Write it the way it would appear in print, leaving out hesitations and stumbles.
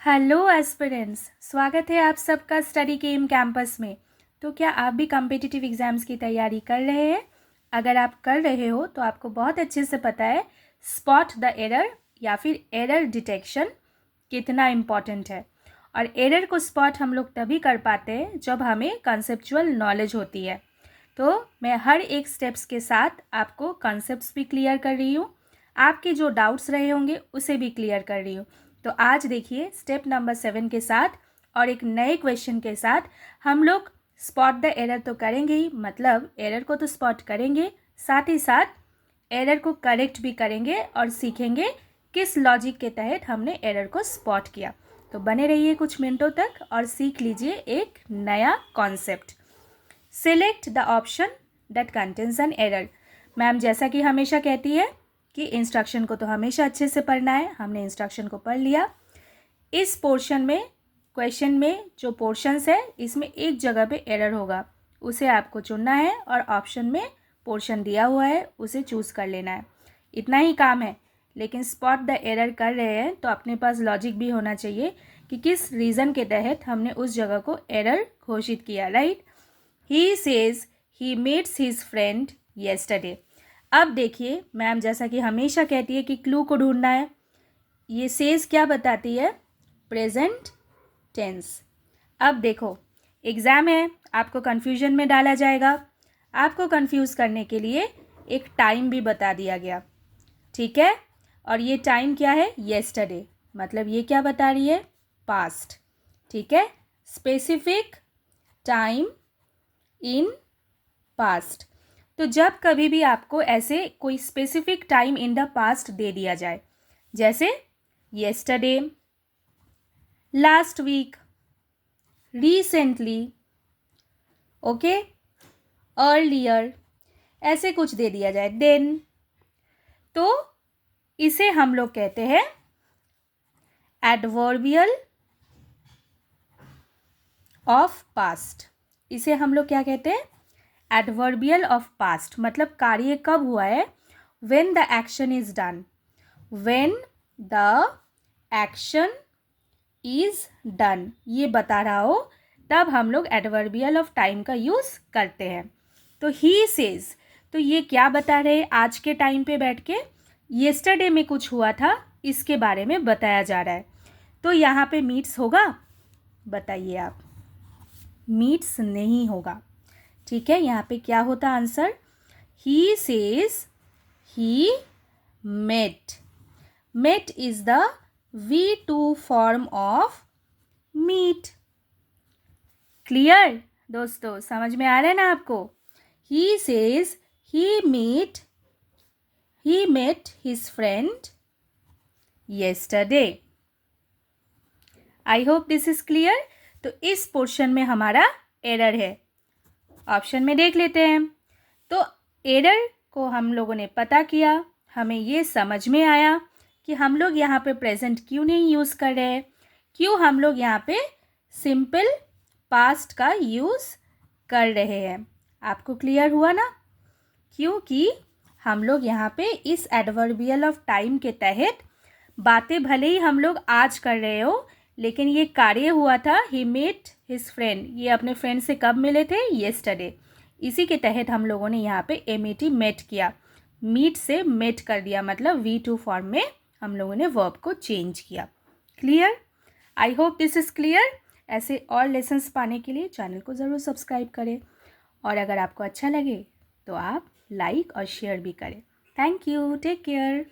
Hello aspirants, स्वागत है आप सबका स्टडी केम कैंपस में। तो क्या आप भी कॉम्पिटिटिव एग्ज़ाम्स की तैयारी कर रहे हैं? अगर आप कर रहे हो तो आपको बहुत अच्छे से पता है स्पॉट द एरर या फिर एरर डिटेक्शन कितना इम्पॉर्टेंट है। और एरर को स्पॉट हम लोग तभी कर पाते हैं जब हमें कंसेप्चुअल नॉलेज होती है। तो मैं हर एक स्टेप्स के साथ आपको कॉन्सेप्ट्स भी क्लियर कर रही हूँ, आपके जो डाउट्स रहे होंगे उसे भी क्लियर कर रही हूँ। तो आज देखिए स्टेप नंबर 7 के साथ और एक नए क्वेश्चन के साथ हम लोग स्पॉट द एरर तो करेंगे ही, मतलब एरर को तो स्पॉट करेंगे, साथ ही साथ एरर को करेक्ट भी करेंगे और सीखेंगे किस लॉजिक के तहत हमने एरर को स्पॉट किया। तो बने रहिए कुछ मिनटों तक और सीख लीजिए एक नया concept. Select the option that contains an error. Ma'am जैसा कि हमेशा कहती है कि इंस्ट्रक्शन को तो हमेशा अच्छे से पढ़ना है। हमने इंस्ट्रक्शन को पढ़ लिया। इस पोर्शन में, क्वेश्चन में जो पोर्शंस है, इसमें एक जगह पे एरर होगा, उसे आपको चुनना है और ऑप्शन में पोर्शन दिया हुआ है उसे चूज़ कर लेना है। इतना ही काम है। लेकिन स्पॉट द एरर कर रहे हैं तो अपने पास लॉजिक भी होना चाहिए कि किस रीज़न के तहत हमने उस जगह को एरर घोषित किया। Right, he says he meets his friend yesterday. अब देखिए मैम जैसा कि हमेशा कहती है कि क्लू को ढूंढना है। ये सेज क्या बताती है? Present tense. अब देखो एग्ज़ाम है, आपको कन्फ्यूजन में डाला जाएगा। आपको कन्फ्यूज़ करने के लिए एक टाइम भी बता दिया गया, ठीक है। और ये टाइम क्या है? येस्टरडे, मतलब ये क्या बता रही है? पास्ट, ठीक है। Specific time in past. तो जब कभी भी आपको ऐसे कोई specific time in the past दे दिया जाए, जैसे yesterday, last week, recently, okay, earlier, ऐसे कुछ दे दिया जाए, देन, तो इसे हम लोग कहते हैं एडवर्बियल ऑफ पास्ट। इसे हम लोग क्या कहते हैं? Adverbial of past. मतलब कार्य कब हुआ है? When the action is done, when the action is done, ये बता रहा हो तब हम लोग एडवर्बियल ऑफ टाइम का यूज़ करते हैं। तो ही सेज, तो ये क्या बता रहे आज के टाइम पे बैठ के? येस्टरडे में कुछ हुआ था, इसके बारे में बताया जा रहा है। तो यहाँ पे मीट्स होगा? बताइए आप। मीट्स नहीं होगा, ठीक है। यहाँ पे क्या होता answer? He says he met. Met is the V2 form of meet. Clear दोस्तों, समझ में आ रहा है ना आपको? He says he met his friend yesterday. I hope this is clear. तो इस पोर्शन में हमारा एरर है, ऑप्शन में देख लेते हैं। तो एरर को हम लोगों ने पता किया, हमें ये समझ में आया कि हम लोग यहाँ पे प्रेजेंट क्यों नहीं यूज़ कर रहे हैं, क्यों हम लोग यहाँ पे सिंपल पास्ट का यूज़ कर रहे हैं। आपको क्लियर हुआ ना? क्योंकि हम लोग यहाँ पे इस एडवर्बियल ऑफ टाइम के तहत बातें भले ही हम लोग आज कर रहे हो, लेकिन ये कार्य हुआ था ही मेट हिज फ्रेंड। ये अपने फ्रेंड से कब मिले थे? येस्टरडे। इसी के तहत हम लोगों ने यहाँ पे एमेटी मेट किया, मीट से मेट कर दिया, मतलब V2 फॉर्म में हम लोगों ने वर्ब को चेंज किया। Clear? I hope this is clear. ऐसे और लेसन्स पाने के लिए चैनल को ज़रूर सब्सक्राइब करें और अगर आपको अच्छा लगे तो आप लाइक और शेयर भी करें। Thank you, take care.